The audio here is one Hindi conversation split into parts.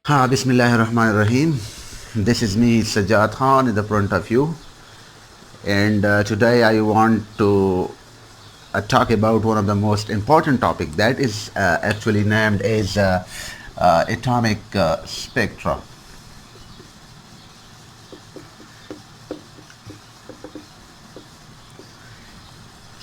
Bismillahirrahmanirrahim. This is me, Sajjad Khan, in the front of you. And today I want to talk about one of the most important topic that is actually named as atomic spectra.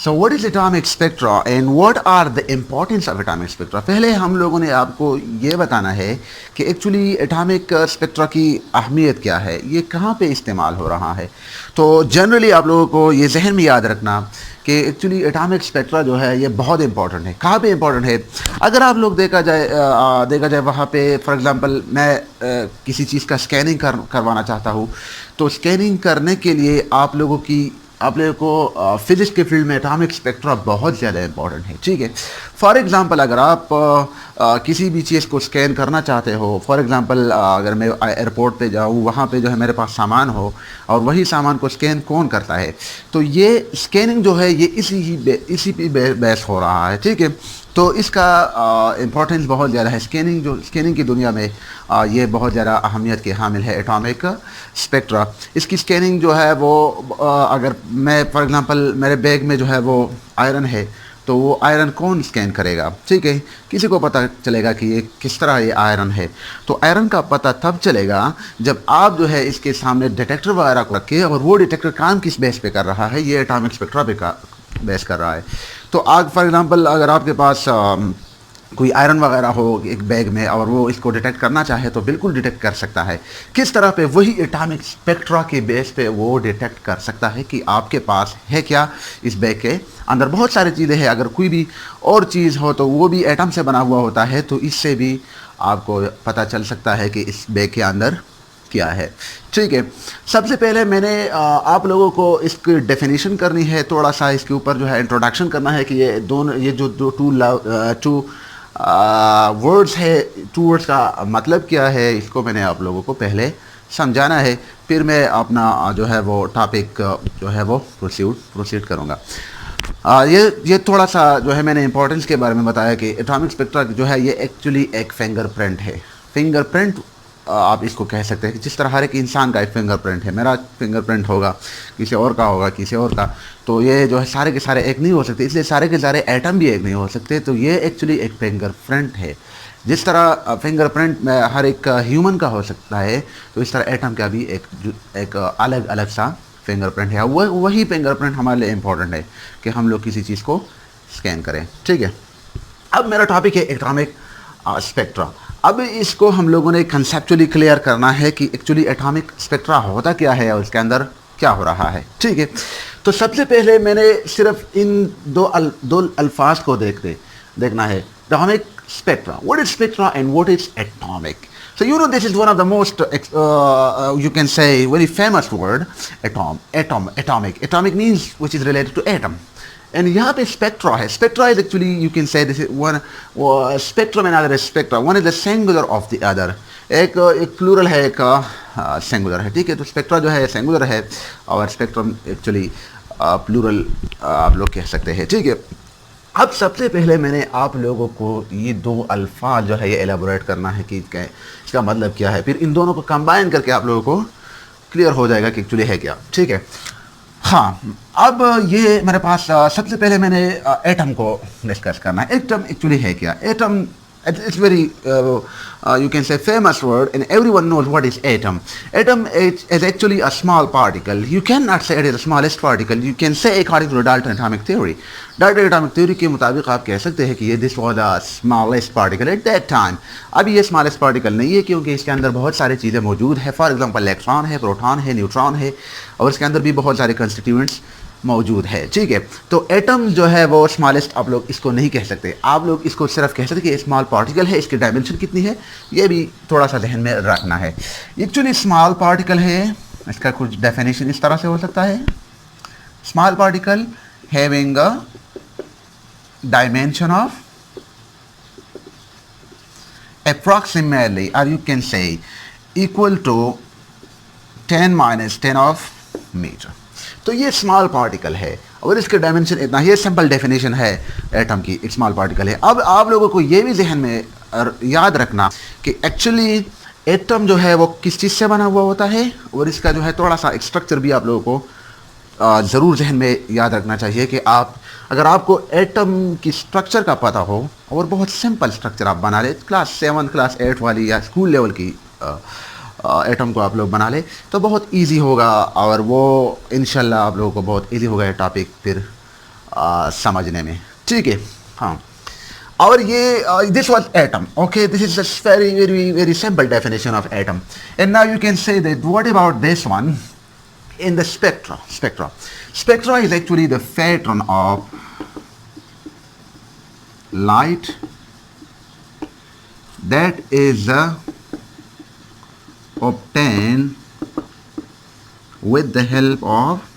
So what is atomic spectra and what are the importance of atomic spectra? पहले हम लोगों ने आपको ये बताना है कि एक्चुअली एटॉमिक स्पेक्ट्रा की अहमियत क्या है, ये कहाँ पे इस्तेमाल हो रहा है. तो जनरली आप लोगों को ये जहन में याद रखना कि एक्चुअली एटॉमिक स्पेक्ट्रा जो है ये बहुत इंपॉर्टेंट है. कहाँ पे इंपॉर्टेंट है? अगर आप लोग देखा जाए वहाँ पे फॉर एग्ज़ाम्पल मैं किसी चीज़ का स्कैनिंग करवाना चाहता हूँ, तो स्कैनिंग करने के लिए आप लोगों को फिज़िक्स के फील्ड में एटॉमिक स्पेक्ट्रा बहुत ज़्यादा इंपॉर्टेंट है. ठीक है. फॉर एग्ज़ाम्पल अगर आप किसी भी चीज़ को स्कैन करना चाहते हो, फॉर एग्ज़ाम्पल अगर मैं एयरपोर्ट पे जाऊँ, वहाँ पे जो है मेरे पास सामान हो और वही सामान को स्कैन कौन करता है, तो ये स्कैनिंग जो है ये इसी पे बेस हो रहा है. ठीक है. तो इसका इम्पोर्टेंस बहुत ज़्यादा है. स्कैनिंग की दुनिया में ये बहुत ज़्यादा अहमियत के हामिल है एटॉमिक स्पेक्ट्रा. इसकी स्कैनिंग जो है वो अगर मैं फॉर एग्ज़ाम्पल मेरे बैग में जो है वो आयरन है, तो वो आयरन कौन स्कैन करेगा? ठीक है. किसी को पता चलेगा कि ये किस तरह ये आयरन है. तो आयरन का पता तब चलेगा जब आप जो है इसके सामने डिटेक्टर वगैरह को रखे और वो डिटेक्टर काम किस बेस पे कर रहा है, ये एटॉमिक स्पेक्ट्रा पे बेस कर रहा है. तो आज फॉर एग्ज़ाम्पल अगर आपके पास कोई आयरन वगैरह हो एक बैग में और वो इसको डिटेक्ट करना चाहे तो बिल्कुल डिटेक्ट कर सकता है. किस तरह पे? वही एटॉमिक स्पेक्ट्रा के बेस पे वो डिटेक्ट कर सकता है कि आपके पास है क्या. इस बैग के अंदर बहुत सारी चीज़ें हैं. अगर कोई भी और चीज़ हो तो वो भी एटम से बना हुआ होता है, तो इससे भी आपको पता चल सकता है कि इस बैग के अंदर क्या है. ठीक है. सबसे पहले मैंने आप लोगों को इसकी डेफिनेशन करनी है, थोड़ा सा इसके ऊपर जो है इंट्रोडक्शन करना है कि ये जो टू वर्ड्स है, टू वर्ड्स का मतलब क्या है, इसको मैंने आप लोगों को पहले समझाना है. फिर मैं अपना जो है वो टॉपिक जो है वो प्रोसीड करूँगा. ये थोड़ा सा जो है मैंने इंपॉर्टेंस के बारे में बताया कि एटॉमिक स्पेक्ट्रा जो है ये एक्चुअली एक फिंगरप्रिंट है. फिंगरप्रिंट आप इसको कह सकते हैं कि जिस तरह हर एक इंसान का एक फिंगरप्रिंट है, मेरा फिंगरप्रिंट होगा, किसी और का होगा, किसी और का, तो ये जो है सारे के सारे एक नहीं हो सकते, इसलिए सारे के सारे एटम भी एक नहीं हो सकते. तो ये एक्चुअली एक फिंगरप्रिंट है. जिस तरह फिंगरप्रिंट में हर एक ह्यूमन का हो सकता है, तो इस तरह एटम का भी एक अलग अलग सा फिंगरप्रिंट है. वही फिंगरप्रिंट हमारे लिए इम्पोर्टेंट है कि हम लोग किसी चीज़ को स्कैन करें. ठीक है. अब मेरा टॉपिक है एटॉमिक स्पेक्ट्रा. अब इसको हम लोगों ने कंसेप्चुअली क्लियर करना है कि एक्चुअली एटॉमिक स्पेक्ट्रा होता क्या है और इसके अंदर क्या हो रहा है. ठीक है. तो सबसे पहले मैंने सिर्फ इन दो अल्फाज को देखना है. Atomic spectra, what is spectra and what is atomic. So you know this is one of the most you can say very famous word, atomic. Atomic means which is related to atom. And यहाँ पे स्पेक्ट्रा है. Spectra is actually you can से this is one spectrum and other spectra. One is the singular of the other. एक प्लूरल है, एक सिंगुलर है. ठीक है. तो स्पेक्ट्रा जो है सिंगुलर है और स्पेक्ट्रम एक्चुअली प्लूरल आप लोग कह सकते हैं. ठीक है. अब सबसे पहले मैंने आप लोगों को ये दो अल्फाज जो है ये एलेबोरेट करना है कि इसका मतलब क्या है. फिर इन दोनों को कंबाइन करके आप लोगों को क्लियर हो जाएगा कि एक्चुअली है क्या. ठीक है. हाँ. अब ये मेरे पास सबसे पहले मैंने एटम को डिस्कस करना है. एटम एक्चुअली है क्या? Atom it's very you can say famous word and everyone knows what is atom. Atom is actually a small particle. You cannot say it is the smallest particle. You can say according to the Dalton atomic theory. Dalton atomic theory के मुताबिक आप कह सकते हैं कि ये this was the smallest particle at that time. अभी ये smallest particle नहीं है क्योंकि इसके अंदर बहुत सारी चीज़ें मौजूद है. फॉर एग्जाम्पल इलेक्ट्रॉन है, प्रोटॉन है, न्यूट्रॉन है और इसके अंदर भी बहुत सारे कंस्टिट्यूएंट्स मौजूद है. ठीक है. तो एटम जो है वो स्मॉलेस्ट आप लोग इसको नहीं कह सकते. आप लोग इसको सिर्फ कह सकते कि स्मॉल पार्टिकल है. इसकी डायमेंशन कितनी है ये भी थोड़ा सा ध्यान में रखना है. एक्चुअली स्मॉल पार्टिकल है, इसका कुछ डेफिनेशन इस तरह से हो सकता है. Small particle having a dimension of approximately or you can say equal to 10 - 10 of meter. तो ये स्मॉल पार्टिकल है और इसके डायमेंशन इतना, ये सिंपल डेफिनेशन है एटम की. एक स्मॉल पार्टिकल है. अब आप लोगों को ये भी जहन में याद रखना कि एक्चुअली एटम जो है वो किस चीज़ से बना हुआ होता है, और इसका जो है थोड़ा सा स्ट्रक्चर भी आप लोगों को ज़रूर जहन में याद रखना चाहिए कि आप अगर आपको एटम की स्ट्रक्चर का पता हो और बहुत सिंपल स्ट्रक्चर आप बना ले, क्लास 7 क्लास 8 वाली या स्कूल लेवल की एटम को आप लोग बना ले तो बहुत इजी होगा, और वो इंशाल्लाह आप लोगों को बहुत इजी होगा ये टॉपिक फिर समझने में। ठीक है, हाँ। और ये this was atom. Okay, this is just very simple definition of atom. And now you can say that what about this one in the spectra? Spectra is actually the pattern of light that is obtained with the help of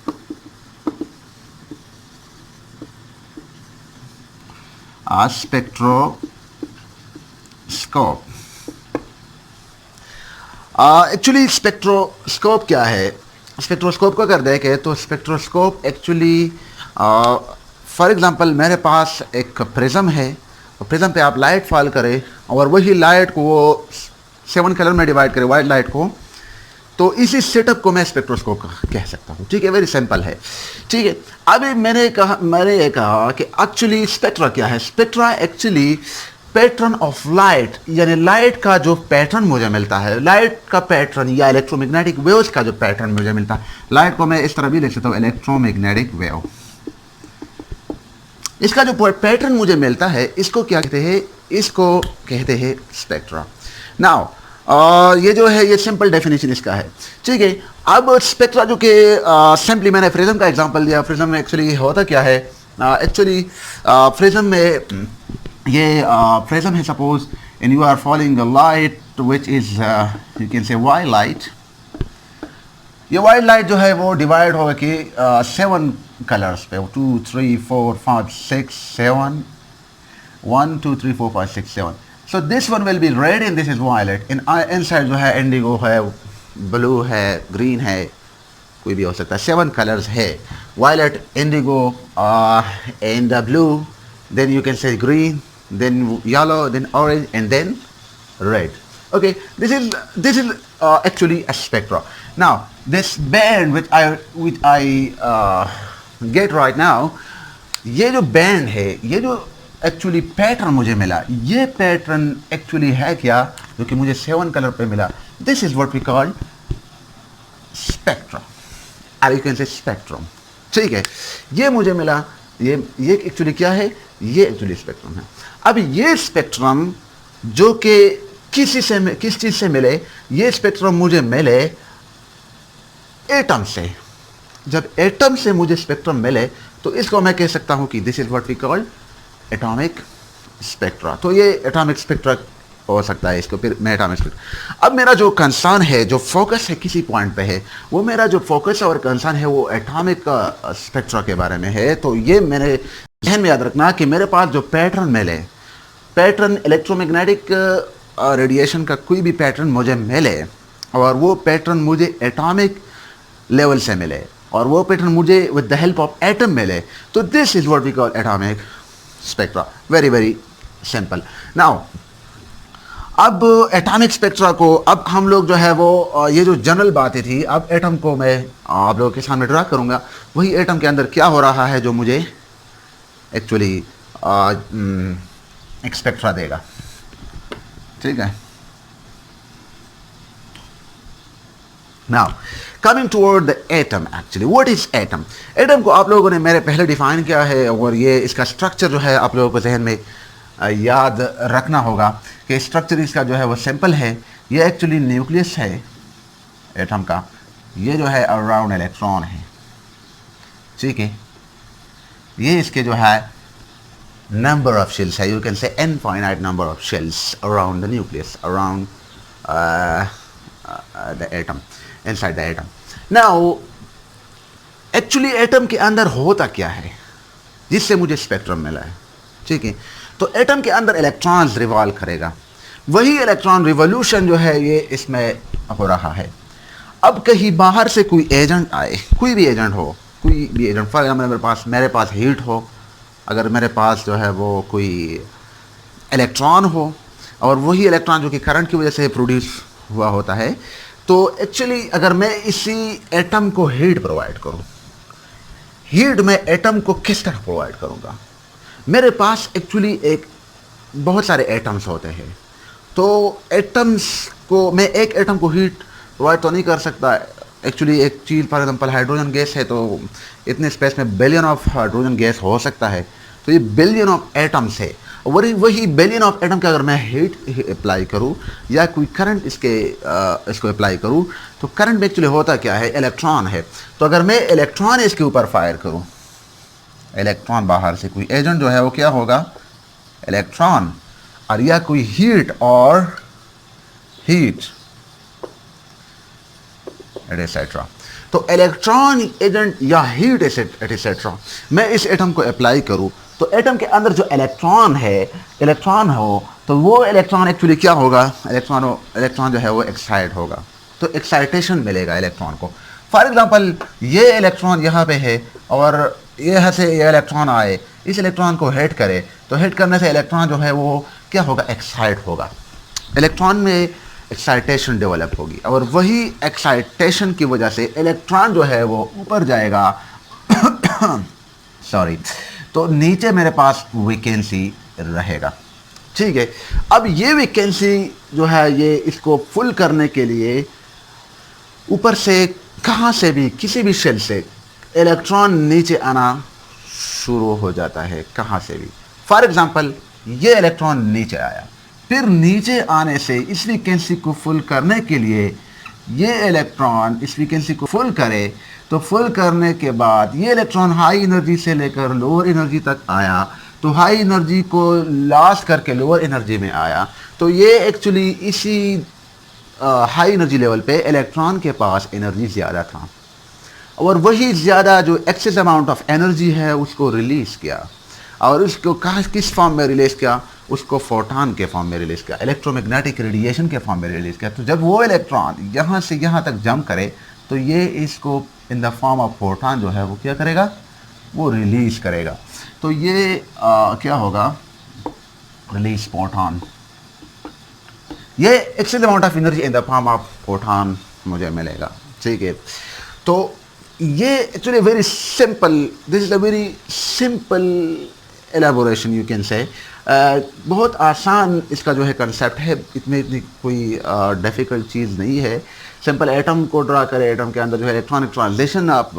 a spectroscope. Actually spectroscope क्या है? स्पेक्ट्रोस्कोप को अगर देखें तो स्पेक्ट्रोस्कोप एक्चुअली फॉर एग्जांपल मेरे पास एक प्रिज्म है, और प्रिज्म पे आप लाइट फॉल करें और वही लाइट को वो 7 कलर में डिवाइड करें वाइट लाइट को, तो इसी सेटअप को मैं स्पेक्ट्रोस्कोप कह सकता हूँ। ठीक है, वेरी सिंपल है। ठीक है, अभी मैंने ये कहा कि एक्चुअली स्पेक्ट्रा क्या है? Spectra actually pattern of light, यानी लाइट का जो पैटर्न मुझे मिलता है, लाइट का पैटर्न या इलेक्ट्रोमैग्नेटिक वेव्स का जो पैटर्न मुझे मिलता है, लाइट को मैं इस तरह भी लिख सकता हूँ इलेक्ट्रोमैग्नेटिक वेव। इसका जो पैटर्न मुझे मिलता है इसको क्या कहते हैं? इसको कहते हैं स्पेक्ट्रा। नाउ ये जो है ये सिंपल डेफिनेशन इसका है। ठीक है, अब स्पेक्ट्रा जो कि सिंपली मैंने प्रिज्म का एग्जांपल दिया। प्रिज्म में एक्चुअली होता क्या है? एक्चुअली प्रिज्म में ये प्रिज्म है, suppose and you are following a light which is you can say white light. ये वाइट लाइट जो है वो डिवाइड होगा कि 7 कलर्स पे, 2 3 4 5 6 7 1 2 3 4 5 6 7। So this one will be red and this is violet. Inside जो है इंडिगो है, ब्लू है, ग्रीन है, कोई भी हो सकता है। 7 कलर्स है, violet, indigo, and blue. Then you can say green, then yellow, then orange, and then red. Okay, this is actually a spectra. Now this band which I get right now, ये जो band है, ये जो एक्चुअली पैटर्न मुझे मिला, ये पैटर्न एक्चुअली है क्या जो कि मुझे 7 कलर पे मिला? This is what we call spectra, और यू कैन से स्पेक्ट्रम। ठीक है, ये मुझे मिला, ये एक्चुअली क्या है? ये एक्चुअली स्पेक्ट्रम है। अब ये स्पेक्ट्रम जो कि किस चीज से मिले? ये स्पेक्ट्रम मुझे मिले एटम से। जब एटम से मुझे स्पेक्ट्रम मिले तो इसको मैं कह सकता हूं कि this is what we call atomic spectra. तो ये एटॉमिक स्पेक्ट्रा हो सकता है, इसको फिर मैं एटॉमिक स्पेक्ट्रा। अब मेरा जो कंसर्न है, जो फोकस है किसी पॉइंट पे है, वो मेरा जो फोकस और कंसर्न है वो एटॉमिक स्पेक्ट्रा के बारे में है। तो ये मेरे ध्यान में याद रखना कि मेरे पास जो पैटर्न मिले, पैटर्न इलेक्ट्रोमैग्नेटिक रेडिएशन का कोई भी पैटर्न मुझे मिले और वो पैटर्न मुझे एटॉमिक लेवल से मिले और वो पैटर्न मुझे with the help of atom मिले, तो this is what we call atomic spectra. Very simple. Now अब एटॉमिक स्पेक्ट्रा को अब हम लोग जो है वो ये जो जनरल बातें थी, अब एटम को मैं आप लोगों के सामने ड्रा करूंगा। वही एटम के अंदर क्या हो रहा है जो मुझे एक्चुअली एक स्पेक्ट्रा देगा। ठीक है, now coming toward the atom, actually what is atom? Atom को आप लोगों ने मेरे पहले डिफाइन किया है और ये इसका स्ट्रक्चर जो है आप लोगों को जहन में याद रखना होगा कि स्ट्रक्चर इसका जो है वो सिंपल है। ये एक्चुअली न्यूक्लियस है एटम का, ये जो है अराउंड इलेक्ट्रॉन है। ठीक है, ये इसके जो है नंबर ऑफ शेल्स है, यू कैन से infinite number of shells around the nucleus, around the atom, inside the atom. Now actually atom के अंदर होता क्या है जिससे मुझे स्पेक्ट्रम मिला है? ठीक है, तो एटम के अंदर इलेक्ट्रॉन्स रिवॉल्व करेगा, वही इलेक्ट्रॉन रिवॉल्यूशन जो है ये इसमें हो रहा है। अब कहीं बाहर से कोई एजेंट आए, कोई भी एजेंट हो, कोई भी एजेंट, फॉर एग्जाम्पल मेरे पास हीट हो, अगर मेरे पास जो है वो कोई इलेक्ट्रॉन हो और वही इलेक्ट्रॉन जो कि करंट की वजह से प्रोड्यूस हुआ होता है। तो एक्चुअली अगर मैं इसी एटम को हीट प्रोवाइड करूं, हीट में एटम को किस तरह प्रोवाइड करूंगा? मेरे पास एक्चुअली एक बहुत सारे एटम्स होते हैं, तो एटम्स को मैं एक एटम को हीट प्रोवाइड तो नहीं कर सकता। एक्चुअली एक चीज़ फॉर एग्जांपल हाइड्रोजन गैस है, तो इतने स्पेस में बिलियन ऑफ हाइड्रोजन गैस हो सकता है, तो ये बिलियन ऑफ एटम्स है। वही बिलियन ऑफ एटम का अगर मैं हीट अप्लाई करूं या कोई करंट इसको अप्लाई करूं, तो करंट में एक्चुअली होता क्या है, इलेक्ट्रॉन है। तो अगर मैं इलेक्ट्रॉन इसके ऊपर फायर करूं, इलेक्ट्रॉन बाहर से कोई एजेंट जो है वो क्या होगा, इलेक्ट्रॉन, और या कोई हीट एटसेट्रा। तो इलेक्ट्रॉन एजेंट या हीट एटसेट्रा मैं इस एटम को अप्लाई करूं, तो एटम के अंदर जो इलेक्ट्रॉन हो, तो वो इलेक्ट्रॉन एक्चुअली क्या होगा, इलेक्ट्रॉन जो है वो एक्साइट होगा, तो एक्साइटेशन मिलेगा इलेक्ट्रॉन को। फॉर एग्जांपल ये इलेक्ट्रॉन यहाँ पे है और यहाँ से ये इलेक्ट्रॉन आए, इस इलेक्ट्रॉन को हिट करे, तो हिट करने से इलेक्ट्रॉन जो है वो क्या होगा, एक्साइट होगा। इलेक्ट्रॉन में एक्साइटेशन डेवलप होगी और वही एक्साइटेशन की वजह से इलेक्ट्रॉन जो है वो ऊपर जाएगा सॉरी, तो नीचे मेरे पास वैकेंसी रहेगा। ठीक है, अब ये वैकेंसी जो है ये इसको फुल करने के लिए ऊपर से कहाँ से भी किसी भी शेल से इलेक्ट्रॉन नीचे आना शुरू हो जाता है, कहाँ से भी। फॉर एग्जांपल ये इलेक्ट्रॉन नीचे आया, फिर नीचे आने से इस वैकेंसी को फुल करने के लिए ये इलेक्ट्रॉन इस वैकेंसी को फुल करे, तो फुल करने के बाद ये इलेक्ट्रॉन हाई एनर्जी से लेकर लोअर एनर्जी तक आया, तो हाई एनर्जी को लॉस करके लोअर एनर्जी में आया, तो ये एक्चुअली इसी हाई एनर्जी लेवल पे इलेक्ट्रॉन के पास एनर्जी ज़्यादा था और वही ज़्यादा जो एक्सेस अमाउंट ऑफ एनर्जी है उसको रिलीज़ किया, और उसको कहाँ किस फॉर्म में रिलीज़ किया, उसको फोटॉन के फॉर्म में रिलीज़ किया, इलेक्ट्रोमैग्नेटिक रेडिएशन के फॉर्म में रिलीज़ किया। तो जब वो इलेक्ट्रॉन यहाँ से यहाँ तक जंप करे, तो ये इसको in the form of photon जो है वो क्या करेगा, वो रिलीज़ करेगा। तो ये क्या होगा, रिलीज फोटॉन, ये excess amount of energy in the form of photon मुझे मिलेगा। ठीक है, तो ये actually very simple, this is a very simple elaboration you can से। बहुत आसान इसका जो है कंसेप्ट है, इसमें इतनी कोई डिफ़िकल्ट चीज़ नहीं है। सिंपल एटम को ड्रा करें, एटम के अंदर जो है इलेक्ट्रॉनिक ट्रांजिशन आप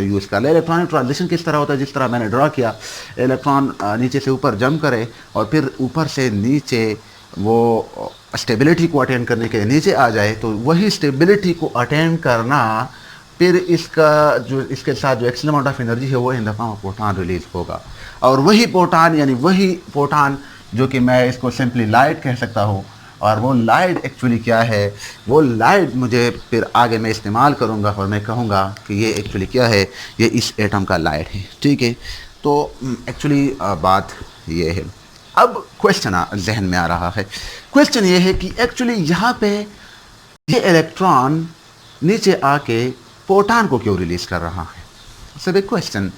यूज़ कर लें। इलेक्ट्रॉनिक ट्रांजिशन किस तरह होता है, जिस तरह मैंने ड्रा किया, इलेक्ट्रॉन नीचे से ऊपर जंप करे और फिर ऊपर से नीचे वो स्टेबिलिटी को अटेंड करने के लिए नीचे आ जाए, तो वही स्टेबिलिटी को अटेंड करना, फिर इसका जो इसके साथ जो एक्सेस अमाउंट ऑफ एनर्जी है वो in the form of photon release होगा, और वही फोटॉन यानी वही फोटॉन जो कि मैं इसको सिंपली लाइट कह सकता हूँ, और वो लाइट एक्चुअली क्या है, वो लाइट मुझे फिर आगे मैं इस्तेमाल करूँगा और मैं कहूँगा कि ये एक्चुअली क्या है, ये इस एटम का लाइट है। ठीक है, तो एक्चुअली बात ये है। अब क्वेश्चन जहन में आ रहा है, क्वेश्चन ये है कि एक्चुअली यहाँ पे ये इलेक्ट्रॉन नीचे आके फोटॉन को क्यों रिलीज़ कर रहा है, सब एक क्वेश्चन।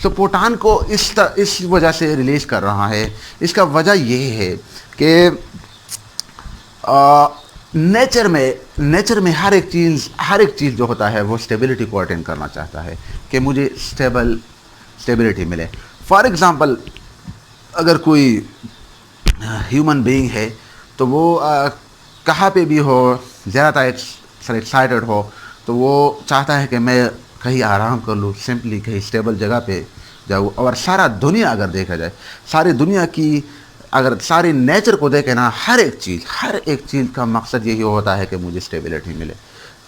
तो फोटॉन को इस वजह से रिलीज़ कर रहा है, इसका वजह ये है कि नेचर में हर एक चीज़ जो होता है वो स्टेबिलिटी को अटेंड करना चाहता है कि मुझे स्टेबिलिटी मिले। फॉर एग्ज़ाम्पल अगर कोई ह्यूमन बीइंग है, तो वो कहाँ पे भी हो, ज़्यादातर एक्साइटेड हो, तो वो चाहता है कि मैं कहीं आराम कर लूँ, सिंपली कहीं स्टेबल जगह पे जाऊँ। और सारा दुनिया अगर देखा जाए, सारी दुनिया की अगर सारी नेचर को देखें ना, हर एक चीज़ का मकसद यही होता है कि मुझे स्टेबिलिटी मिले,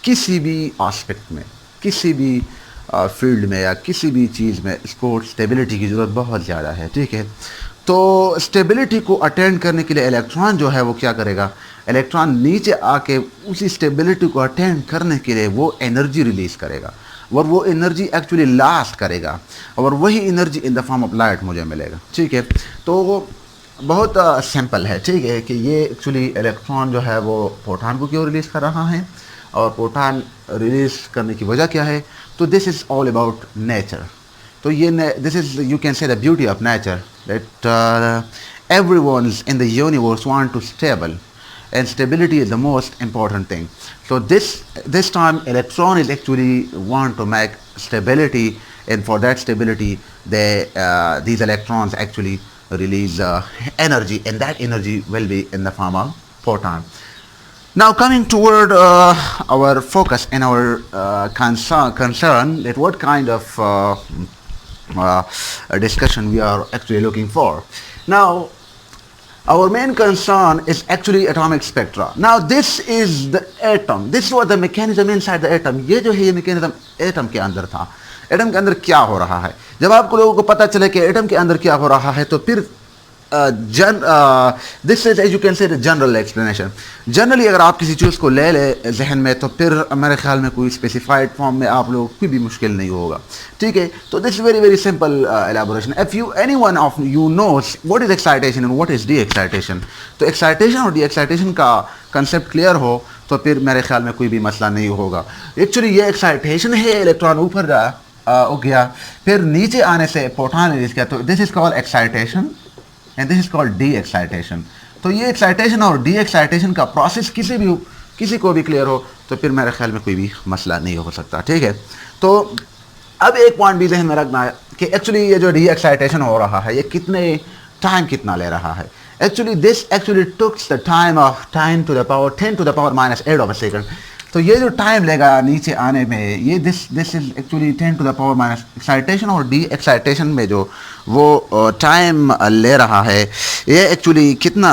किसी भी एस्पेक्ट में, किसी भी फील्ड में या किसी भी चीज़ में इसको स्टेबिलिटी की ज़रूरत बहुत ज़्यादा है। ठीक है, तो स्टेबिलिटी को अटेंड करने के लिए इलेक्ट्रॉन जो है वो क्या करेगा, इलेक्ट्रॉन नीचे आके उसी स्टेबिलिटी को अटेंड करने के लिए वो एनर्जी रिलीज़ करेगा, और वो एनर्जी एक्चुअली लास्ट करेगा, और वही energy in the form of light मुझे मिलेगा। ठीक है, तो बहुत सिंपल है। ठीक है, कि ये एक्चुअली इलेक्ट्रॉन जो है वो फोटॉन को क्यों रिलीज़ कर रहा है, और फोटॉन रिलीज़ करने की वजह क्या है। तो this is all about nature. तो ये दिस इज़ यू कैन से the beauty of nature, that everyone's in the universe want to stable, and stability is the most important thing. So this time electron is actually want to make stability, and for that stability they these electrons actually release energy, and that energy will be in the form of photon. Now coming toward our focus and our concern that what kind of uh, discussion we are actually looking for. Now our main concern is actually atomic spectra. Now this is the atom. This was the mechanism inside the atom. ये जो है ये mechanism atom के अंदर था. एटम के अंदर क्या हो रहा है? जब आपको लोगों को पता चले कि एटम के अंदर क्या हो रहा है तो फिर this is as you can say general explanation. Generally अगर आप किसी चीज़ को ले ले जहन में तो फिर मेरे ख्याल में कोई स्पेसिफाइड फॉर्म में आप लोग कोई भी मुश्किल नहीं होगा. ठीक है, तो this very very simple elaboration. If you any one of you knows what is excitation and what is D excitation, तो एक्साइटेशन और डी एक्साइटेशन का कंसेप्ट क्लियर हो तो फिर मेरे ख्याल में कोई भी मसला नहीं होगा. एक्चुअली ये एक्साइटेशन है, इलेक्ट्रॉन ऊपर गया फिर नीचे आने से प्रोटॉन रिलीज किया, तो this is called excitation and this is called D excitation. तो ये एक्साइटेशन और डी एक्साइटेशन का प्रोसेस किसी को भी क्लियर हो तो फिर मेरे ख्याल में कोई भी मसला नहीं हो सकता. ठीक है, तो अब एक पॉइंट भी जहन में रखना है कि एक्चुअली ये जो डी एक्साइटेशन हो रहा है ये कितना ले रहा है. Actually this actually takes the time of 10 to the power -8 of a second. तो ये जो टाइम लेगा नीचे आने में ये this is actually 10 to the power minus excitation और डी एक्साइटेशन में जो वो टाइम ले रहा है ये एक्चुअली कितना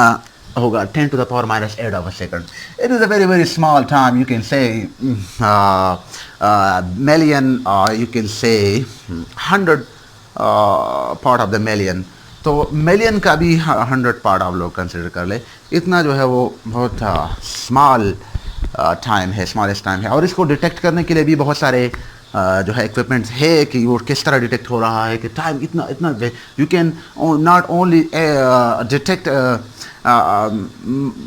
होगा 10 to the power -8 of a second. It is a very very small time. You can say million, you can say 100 part of the million. तो मिलियन का भी 100 पार्ट आप लोग कंसिडर कर ले. इतना जो है वो बहुत स्मॉल टाइम है, स्मॉलेस्ट टाइम है. और इसको डिटेक्ट करने के लिए भी बहुत सारे जो है इक्विपमेंट्स है कि वो किस तरह डिटेक्ट हो रहा है कि टाइम इतना you can not only detect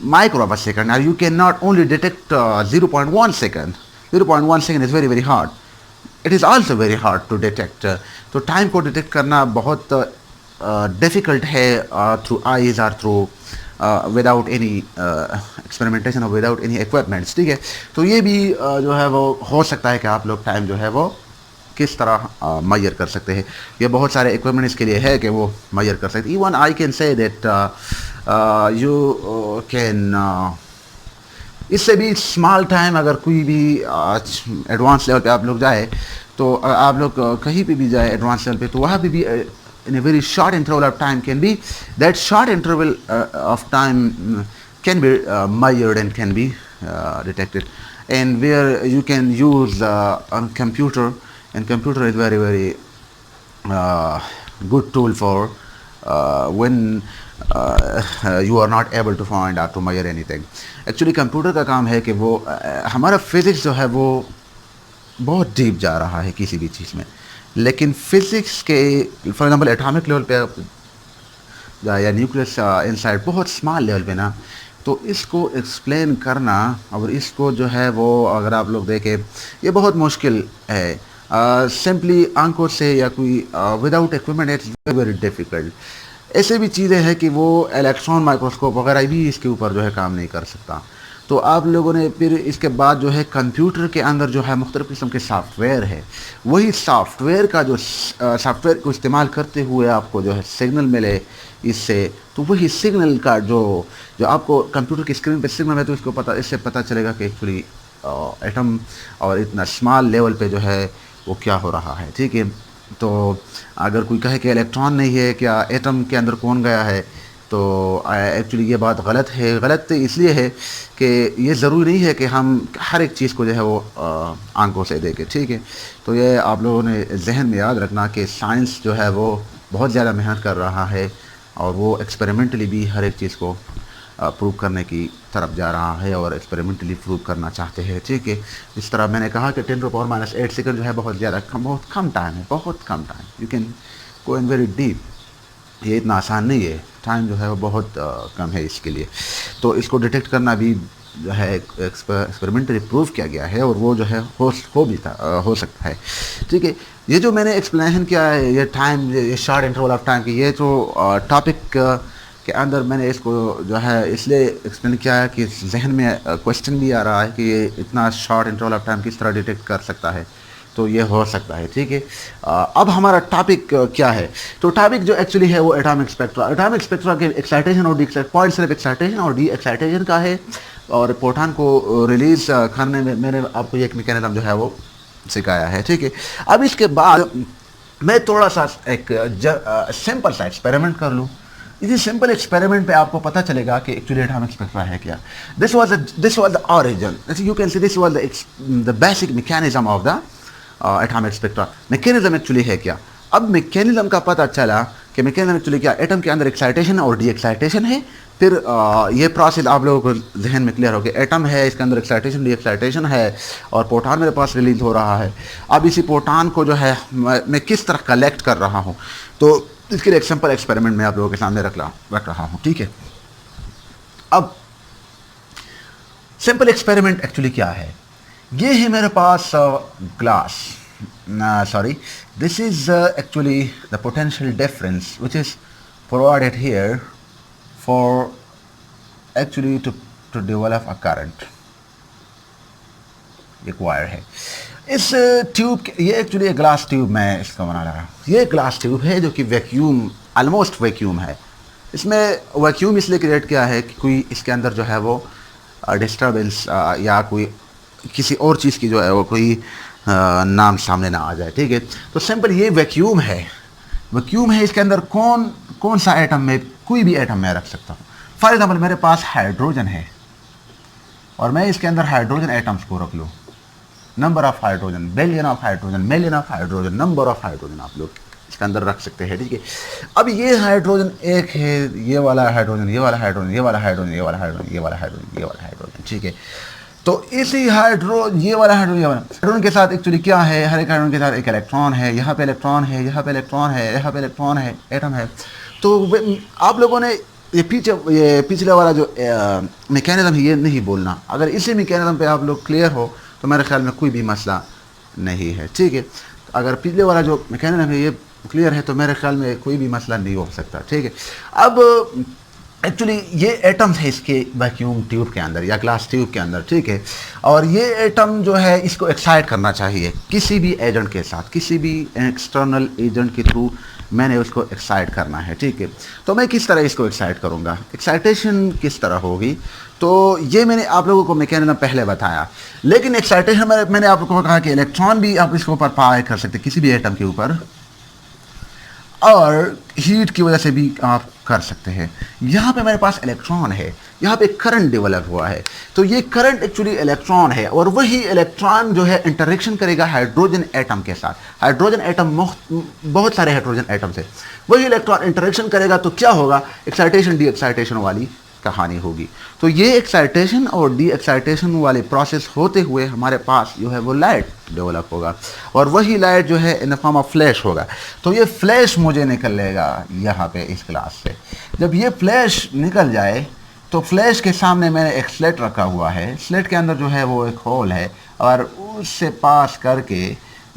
micro of a second, or you can not only detect 0.1 second. 0.1 second is very very hard. It is also very hard to detect. तो टाइम को डिटेक्ट करना बहुत डिफ़िकल्ट है थ्रू आईज और थ्रू विदाउट एनी एक्सपेरिमेंटेशन और विदाउट एनी इक्विपमेंट्स. ठीक है, तो ये भी जो है वो हो सकता है कि आप लोग टाइम जो है वो किस तरह मैयर कर सकते हैं. ये बहुत सारे इक्विपमेंट इसके लिए है कि वो मैयर कर सकते हैं. Even I can say that you can इससे भी स्मॉल टाइम अगर कोई भी एडवांस लेवल पे आप लोग जाए तो आप लोग कहीं पे भी जाए एडवांस लेवल पे तो वहाँ पे भी in a very short interval of time can be that short interval of time can be measured and can be detected, and where you can use a computer, and computer is very very good tool for when you are not able to find or to measure anything. Actually computer का काम है कि वो हमारा फिजिक्स जो है वो बहुत डीप जा रहा है किसी भी चीज़ में, लेकिन फिज़िक्स के फॉर एग्जांपल एटॉमिक लेवल पे या न्यूक्लियस इनसाइड बहुत स्मॉल लेवल पे ना, तो इसको एक्सप्लेन करना और इसको जो है वो अगर आप लोग देखें ये बहुत मुश्किल है. सिंपली आंखों से या कोई without equipment it's very difficult. ऐसे भी चीज़ें हैं कि वो इलेक्ट्रॉन माइक्रोस्कोप वगैरह भी इसके ऊपर जो है काम नहीं कर सकता. तो आप लोगों ने फिर इसके बाद जो है कंप्यूटर के अंदर जो है मुख्तलिफ़ किस्म के सॉफ्टवेयर है, वही सॉफ्टवेयर का जो सॉफ्टवेयर को इस्तेमाल करते हुए आपको जो है सिग्नल मिले इससे, तो वही सिग्नल का जो आपको कंप्यूटर की स्क्रीन पे सिग्नल है तो इससे पता चलेगा कि एक्चुअली एटम और इतना स्मॉल लेवल पे जो है वो क्या हो रहा है. ठीक है, तो अगर कोई कहे कि इलेक्ट्रॉन नहीं है क्या एटम के अंदर कौन गया है, तो एक्चुअली ये बात गलत है. गलत इसलिए है कि ये ज़रूरी नहीं है कि हम हर एक चीज़ को जो है वो आंखों से देखें. ठीक है, तो ये आप लोगों ने जहन में याद रखना कि साइंस जो है वो बहुत ज़्यादा मेहनत कर रहा है और वो एक्सपेरिमेंटली भी हर एक चीज़ को प्रूव करने की तरफ जा रहा है और एक्सपेरिमेंटली प्रूव करना चाहते हैं. ठीक है, इस तरह मैंने कहा कि 10 to the power -8 सेकंड जो है बहुत कम टाइम है, बहुत कम time. You can go in very deep. ये इतना आसान नहीं है, टाइम जो है वो बहुत कम है इसके लिए. तो इसको डिटेक्ट करना भी जो है एक्सपेरिमेंटली प्रूव किया गया है और वो जो है हो सकता है. ठीक है, ये जो मैंने एक्सप्लेनेशन किया है ये टाइम, ये शॉर्ट इंटरवल ऑफ टाइम की, ये जो टॉपिक के अंदर मैंने इसको जो है इसलिए एक्सप्लेन किया है कि जहन में क्वेश्चन भी आ रहा है कि ये इतना शॉर्ट इंटरवल ऑफ टाइम किस तरह डिटेक्ट कर सकता है, तो ये हो सकता है। ठीक है, अब हमारा टॉपिक क्या है? तो टॉपिक जो एक्चुअली है वो एटॉमिक स्पेक्ट्रा। एटॉमिक स्पेक्ट्रा के एक्साइटेशन और डी पॉइंट सिर्फ एक्साइटेशन और डी एक्साइटेशन का है, और प्रोटॉन को रिलीज करने में मैंने आपको एक मैकेनिज्म जो है वो सिखाया है। ठीक है, अब इसके बाद मैं थोड़ा सा एक सिंपल सा एक्सपेरिमेंट कर लूँ। इसी सिंपल एक्सपेरिमेंट पे आपको पता चलेगा कि एक्चुअली एटॉमिक स्पेक्ट्रा है क्या। This was the origin, you can see this was the basic mechanism of the atomic spectra. Mechanism actually है क्या? अब मैकेनिज्म का पता चला कि मैकेनिज्म एक्चुअली क्या, एटम के अंदर एक्साइटेशन और डी एक्साइटेशन है। फिर ये प्रोसेस आप लोगों को जहन में क्लियर हो गया, एटम है, इसके अंदर एक्साइटेशन डी एक्साइटेशन है, और प्रोटॉन मेरे पास रिलीज हो रहा है। अब इसी प्रोटॉन को जो है मैं किस तरह कलेक्ट कर रहा हूँ, तो इसके लिए एक सिंपल एक्सपेरिमेंट मैं आप लोगों के सामने रख रहा हूँ। ठीक है, अब सिंपल एक्सपेरिमेंट एक्चुअली क्या है? ये है मेरे पास glass, sorry, this is actually the potential difference which is provided here for actually to develop a current। एक वायर है इस ट्यूब के, ये एक्चुअली ग्लास ट्यूब मैं इसका बना रहा हूँ। ये ग्लास ट्यूब है जो कि वैक्यूम, ऑलमोस्ट वैक्यूम है। इसमें वैक्यूम इसलिए क्रिएट किया है कि कोई इसके अंदर जो है वो डिस्टर्बेंस या कोई किसी और चीज़ की जो है वो कोई नाम सामने ना आ जाए। ठीक है, तो सिंपल ये वैक्यूम है, वैक्यूम है। इसके अंदर कौन सा एटम में, कोई भी एटम मैं रख सकता हूँ। फॉर एग्जांपल मेरे पास हाइड्रोजन है और मैं इसके अंदर हाइड्रोजन एटम्स को रख लूँ, number of hydrogen, billion of hydrogen, million of hydrogen, number of hydrogen आप लोग इसके अंदर रख सकते हैं। ठीक है, अब ये हाइड्रोजन एक है, ये वाला हाइड्रोजन, ये वाला हाइड्रोजन, ये वाला हाइड्रोजन, ये वाला हाइड्रोजन, ये वाला हाइड्रोजन, ये वाला हाइड्रोजन। ठीक है, तो इसी ये वाला हाइड्रोजन के साथ एक्चुअली क्या है, हर एक हाइड्रोजन के साथ एक इलेक्ट्रॉन है, यहाँ पे इलेक्ट्रॉन है, यहाँ पे इलेक्ट्रॉन है, यहाँ पे इलेक्ट्रॉन है, एटम है। तो आप लोगों ने ये पिछले वाला जो मैकेनिज्म है ये नहीं बोलना। अगर इसी मैकेनिज्म पे आप लोग क्लियर हो तो मेरे ख्याल में कोई भी मसला नहीं है। ठीक है, अगर पिछले वाला जो मैकेनिज्म है ये क्लियर है तो मेरे ख्याल में कोई भी मसला नहीं हो सकता। ठीक है, अब एक्चुअली ये एटम्स है इसके वैक्यूम ट्यूब के अंदर या ग्लास ट्यूब के अंदर। ठीक है, और ये एटम जो है इसको एक्साइट करना चाहिए किसी भी एजेंट के साथ, किसी भी एक्सटर्नल एजेंट के थ्रू मैंने उसको एक्साइट करना है। ठीक है, तो मैं किस तरह इसको एक्साइट करूँगा, एक्साइटेशन किस तरह होगी, तो ये मैंने आप लोगों को मैकेनिज्म पहले बताया। लेकिन एक्साइटेशन मैंने आप लोगों को कहा कि इलेक्ट्रॉन भी आप इसके ऊपर पार कर सकते किसी भी एटम के ऊपर, और हीट की वजह से भी आप कर सकते हैं। यहाँ पे मेरे पास इलेक्ट्रॉन है, यहाँ पे करंट डेवलप हुआ है, तो ये करंट एक्चुअली इलेक्ट्रॉन है, और वही इलेक्ट्रॉन जो है इंटरेक्शन करेगा हाइड्रोजन एटम के साथ। हाइड्रोजन एटम बहुत सारे हाइड्रोजन एटम से वही इलेक्ट्रॉन इंटरेक्शन करेगा, तो क्या होगा, एक्साइटेशन डी एक्साइटेशन वाली कहानी होगी। तो ये एक्साइटेशन और डी एक्साइटेशन वाले प्रोसेस होते हुए हमारे पास जो है वो लाइट डेवलप होगा, और वही लाइट जो है in the form of flash होगा। तो ये फ्लैश मुझे निकलेगा यहाँ पे इस ग्लास से। जब ये फ्लैश निकल जाए तो फ्लैश के सामने मैंने एक स्लेट रखा हुआ है, स्लेट के अंदर जो है वो एक होल है, और उससे पास करके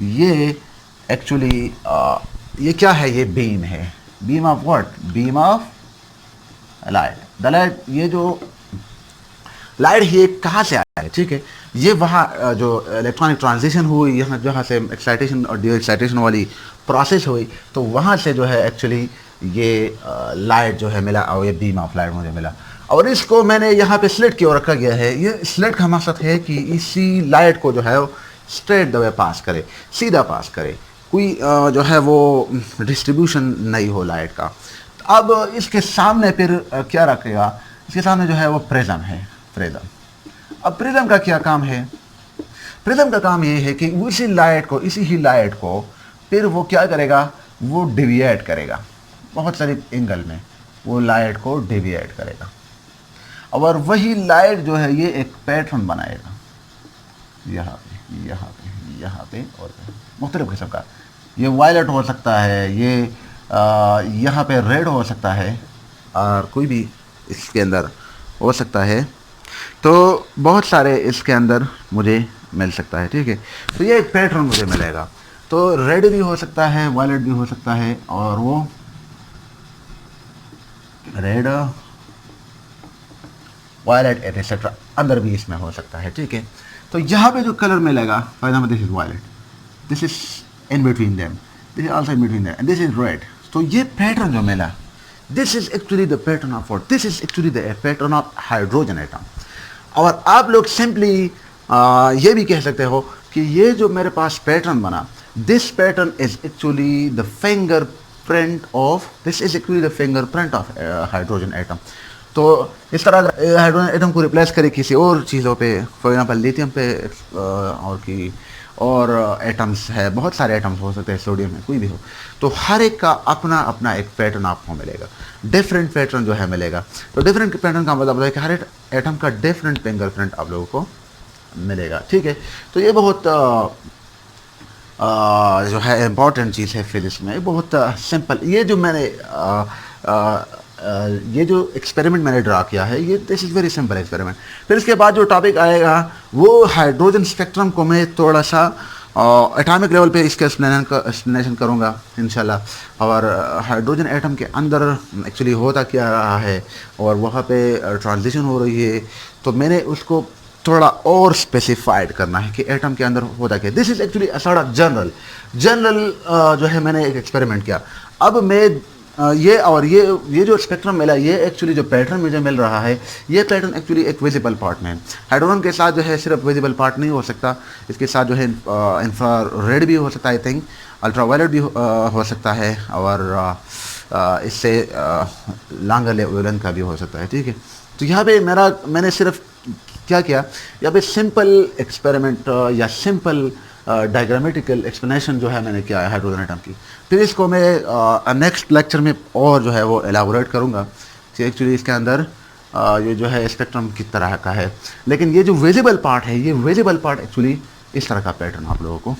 ये एक्चुअली ये क्या है, ये बीम है। Beam of what, beam of light. The light, ये जो लाइट है कहाँ से आया है? ठीक है, ये वहाँ जो इलेक्ट्रॉनिक ट्रांजिशन हुई, यहाँ जहाँ से एक्साइटेशन और डी एक्साइटेशन वाली प्रोसेस हुई, तो वहाँ से जो है एक्चुअली ये लाइट जो है मिला, और ये बीम ऑफ लाइट मुझे मिला, और इसको मैंने यहाँ पे स्लिट की ओर रखा गया है। ये स्लिट का मकसद है कि इसी लाइट को जो है वो स्ट्रेट द वे पास करे, सीधा पास करे, कोई जो है वो डिस्ट्रीब्यूशन नहीं हो लाइट का। अब इसके सामने फिर क्या रखेगा, इसके सामने जो है वो प्रिज्म है, प्रिज्म। अब प्रिज्म का क्या काम है, प्रिज्म का काम ये है कि उसी लाइट को, इसी ही लाइट को फिर वो क्या करेगा, वो डिविएट करेगा बहुत सारी एंगल में, वो लाइट को डिविएट करेगा, और वही लाइट जो है ये एक पैटर्न बनाएगा, यहाँ पे, यहाँ पे, यहाँ पे, और मुख्तलिफ किस्म का। ये वायलेट हो सकता है, ये यहाँ पे रेड हो सकता है, और कोई भी इसके अंदर हो सकता है। तो बहुत सारे इसके अंदर मुझे मिल सकता है। ठीक है, तो ये एक पैटर्न मुझे मिलेगा। तो रेड भी हो सकता है, वायलेट भी हो सकता है, और वो रेड, वायलेट एटसेट्रा अंदर भी इसमें हो सकता है, ठीक है। तो यहाँ पे जो कलर मिलेगा, for example this is violet, this is in between them, this is also in between them, and this is red. तो ये पैटर्न जो मिला, this is actually the pattern of what, this is actually the pattern of hydrogen atom. और आप लोग सिंपली ये भी कह सकते हो कि ये जो मेरे पास पैटर्न बना, this pattern is actually the finger print of, this is actually the finger print of hydrogen atom. तो इस तरह अगर हाइड्रोजन एटम को रिप्लेस करे किसी और चीज़ों पे, फॉर एग्जांपल लिथियम पे, और की और एटम्स है, बहुत सारे एटम्स हो सकते हैं, सोडियम है, कोई भी हो, तो हर एक का अपना अपना एक पैटर्न आपको मिलेगा, डिफरेंट पैटर्न जो है मिलेगा। तो डिफरेंट पैटर्न का मतलब है कि हर एक एटम का डिफरेंट फिंगरप्रिंट आप लोगों को मिलेगा, ठीक है। तो ये बहुत जो है इम्पॉर्टेंट चीज़ है फिजिक्स में, बहुत सिंपल। ये जो मैंने ये जो एक्सपेरिमेंट मैंने ड्रा किया है, ये this is very simple experiment. फिर इसके बाद जो टॉपिक आएगा वो हाइड्रोजन स्पेक्ट्रम को मैं थोड़ा सा एटॉमिक लेवल पे इसका एक्सप्लेनेशन करूँगा इंशाल्लाह। और हाइड्रोजन एटम के अंदर एक्चुअली होता क्या रहा है और वहाँ पे ट्रांजिशन हो रही है, तो मैंने उसको थोड़ा और स्पेसिफाइड करना है कि एटम के अंदर होता क्या। दिस इज़ एक्चुअली थोड़ा जनरल जो है मैंने एक एक्सपेरिमेंट किया। अब मैं ये और ये जो स्पेक्ट्रम मिला, ये एक्चुअली जो पैटर्न मुझे मिल रहा है, ये पैटर्न एक्चुअली एक विजिबल पार्ट में है। हाइड्रोजन के साथ जो है सिर्फ विजिबल पार्ट नहीं हो सकता, इसके साथ जो है इंफ्रारेड भी हो सकता है, आई थिंक अल्ट्रावायलेट भी हो सकता है, और इससे लॉन्गर लेवल का भी हो सकता है, ठीक है। तो यहाँ पे मैंने सिर्फ क्या किया, यहाँ पे सिंपल एक्सपेरिमेंट या सिंपल डायग्रामेटिकल एक्सप्लेनेशन जो है मैंने किया है हाइड्रोजन एटम की। फिर इसको मैं नेक्स्ट लेक्चर में और जो है वो एलाबोरेट करूँगा कि एक्चुअली इसके अंदर ये जो है स्पेक्ट्रम किस तरह का है। लेकिन ये जो विजिबल पार्ट है, ये विजिबल पार्ट एक्चुअली इस तरह का पैटर्न आप लोगों को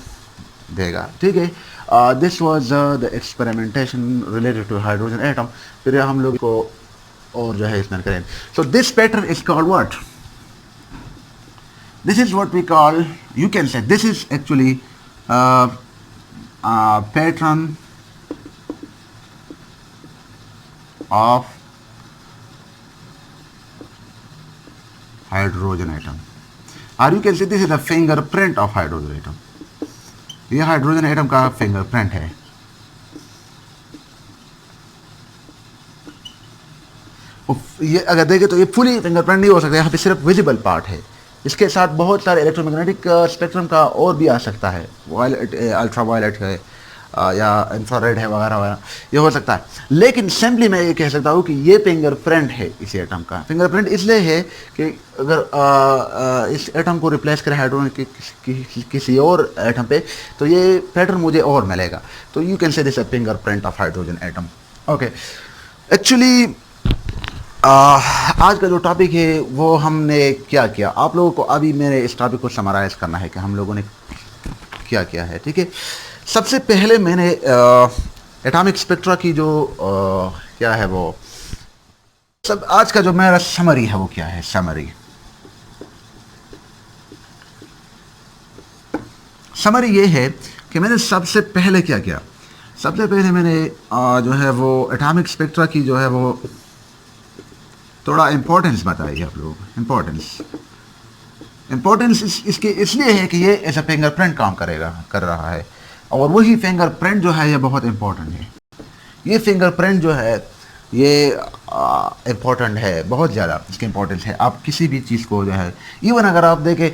देगा, ठीक है। This was the experimentation related to hydrogen atom. फिर हम लोग को और जो है एक्सप्लेन करें। So this pattern is called what, this is what we call, you can say this is actually pattern of hydrogen atom, or you can say this is the fingerprint of hydrogen atom. ये हाइड्रोजन एटम का फिंगरप्रिंट है। ये अगर देखें तो ये फुली फिंगरप्रिंट नहीं हो सकता, यहाँ पे सिर्फ विजिबल पार्ट है। इसके साथ बहुत सारे इलेक्ट्रोमैग्नेटिक स्पेक्ट्रम का और भी आ सकता है, वायलेट, अल्ट्रा वायलेट है, या इंफ्रारेड है, वगैरह वगैरह, ये हो सकता है। लेकिन सिंपली मैं ये कह सकता हूँ कि ये फिंगरप्रिंट है इस एटम का। फिंगरप्रिंट इसलिए है कि अगर इस एटम को रिप्लेस करें हाइड्रोजन किसी और एटम पे, तो ये पैटर्न मुझे और मिलेगा। तो यू कैन से this a fingerprint of hydrogen atom. Okay, actually आज का जो टॉपिक है वो हमने क्या किया, आप लोगों को अभी मेरे इस टॉपिक को समराइज़ करना है कि हम लोगों ने क्या किया है, ठीक है। सबसे पहले मैंने एटॉमिक स्पेक्ट्रा की जो क्या है वो सब, आज का जो मेरा समरी है वो क्या है, समरी ये है कि मैंने सबसे पहले क्या किया। सबसे पहले मैंने जो है वो एटॉमिक स्पेक्ट्रा की जो है वो थोड़ा इम्पोर्टेंस बताई आप लोगों को। इम्पोर्टेंस इसके इसलिए है कि ये एज अ फिंगरप्रिंट काम कर रहा है, और वही फिंगरप्रिंट जो है ये बहुत इम्पोर्टेंट है। ये फिंगरप्रिंट जो है ये इम्पोर्टेंट है, बहुत ज़्यादा इसकी इम्पोर्टेंस है। आप किसी भी चीज़ को जो है, इवन अगर आप देखें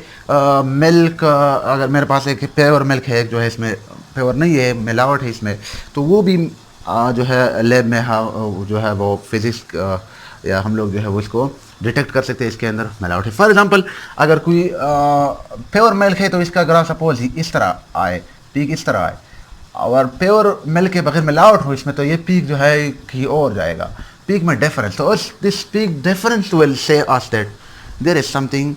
मिल्क, अगर मेरे पास एक प्योर मिल्क है, जो है इसमें प्योर नहीं है, मिलावट है इसमें, तो वो भी जो है लैब में जो है वो फिजिक्स या हम लोग जो है वो इसको डिटेक्ट कर सकते हैं, इसके अंदर मिलावट है। फॉर एग्जांपल अगर कोई प्योर मिल्क है तो इसका ग्राफ सपोज इस तरह आए, पीक इस तरह आए, और प्योर मिल्क के बगैर मिलावट हो इसमें, तो ये पीक जो है कहीं और जाएगा, पीक में डिफरेंस। तो this peak difference will say us that there is something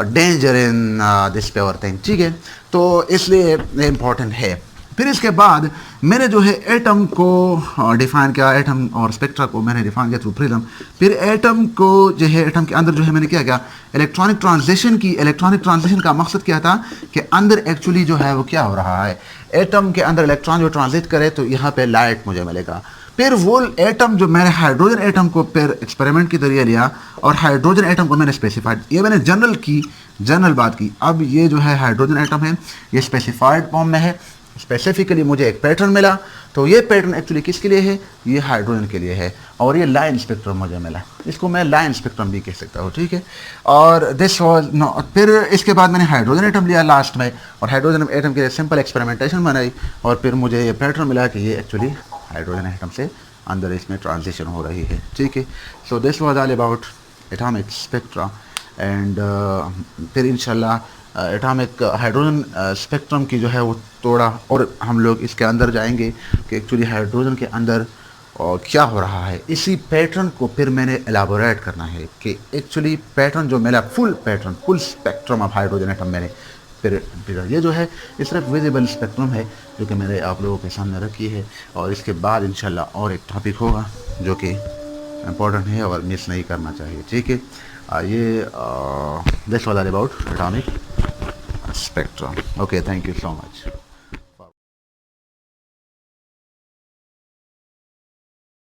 danger in this pure thing, ठीक है। तो इसलिए इम्पोर्टेंट है। फिर इसके बाद मैंने जो है एटम को डिफाइन किया, एटम और स्पेक्ट्रा को मैंने डिफाइन किया थ्रू प्रिज्म। फिर एटम को जो है, एटम के अंदर जो है मैंने क्या किया, इलेक्ट्रॉनिक ट्रांजिशन की। इलेक्ट्रॉनिक ट्रांजिशन का मकसद क्या था कि अंदर एक्चुअली जो है वो क्या हो रहा है, एटम के अंदर इलेक्ट्रॉन जो ट्रांजिट करे तो यहाँ पे लाइट मुझे मिलेगा। फिर वो एटम जो मैंने हाइड्रोजन एटम को फिर एक्सपेरिमेंट के जरिए लिया और हाइड्रोजन एटम को मैंने स्पेसिफाइड, ये मैंने जनरल बात की। अब ये जो है हाइड्रोजन एटम है, ये स्पेसिफाइड फॉर्म में है, स्पेसिफिकली मुझे एक पैटर्न मिला, तो ये पैटर्न एक्चुअली किसके लिए है, ये हाइड्रोजन के लिए है, और ये लाइन स्पेक्ट्रम मुझे मिला, इसको मैं लाइन स्पेक्ट्रम भी कह सकता हूँ, ठीक है। और दिस वाज नो, फिर इसके बाद मैंने हाइड्रोजन एटम लिया लास्ट में, और हाइड्रोजन एटम के लिए सिंपल एक्सपेरिमेंटेशन बनाई, और फिर मुझे ये पैटर्न मिला कि ये एक्चुअली हाइड्रोजन एटम से अंदर इसमें ट्रांजिशन हो रही है, ठीक है। So this was all about atomic spectra, and फिर इंशाल्लाह एटॉमिक हाइड्रोजन स्पेक्ट्रम की जो है वो थोड़ा और हम लोग इसके अंदर जाएंगे कि एक्चुअली हाइड्रोजन के अंदर क्या हो रहा है। इसी पैटर्न को फिर मैंने एलाबोरेट करना है कि एक्चुअली पैटर्न जो मेरा full pattern, full spectrum of hydrogen atom मैंने फिर ये जो है ये सिर्फ विजिबल स्पेक्ट्रम है जो कि मैंने आप लोगों के सामने रखी है, और इसके बाद इंशाल्लाह और एक टॉपिक होगा जो कि इम्पोर्टेंट है और मिस नहीं करना चाहिए, ठीक है। ये this was all about atomic spectrum. Okay, thank you so much.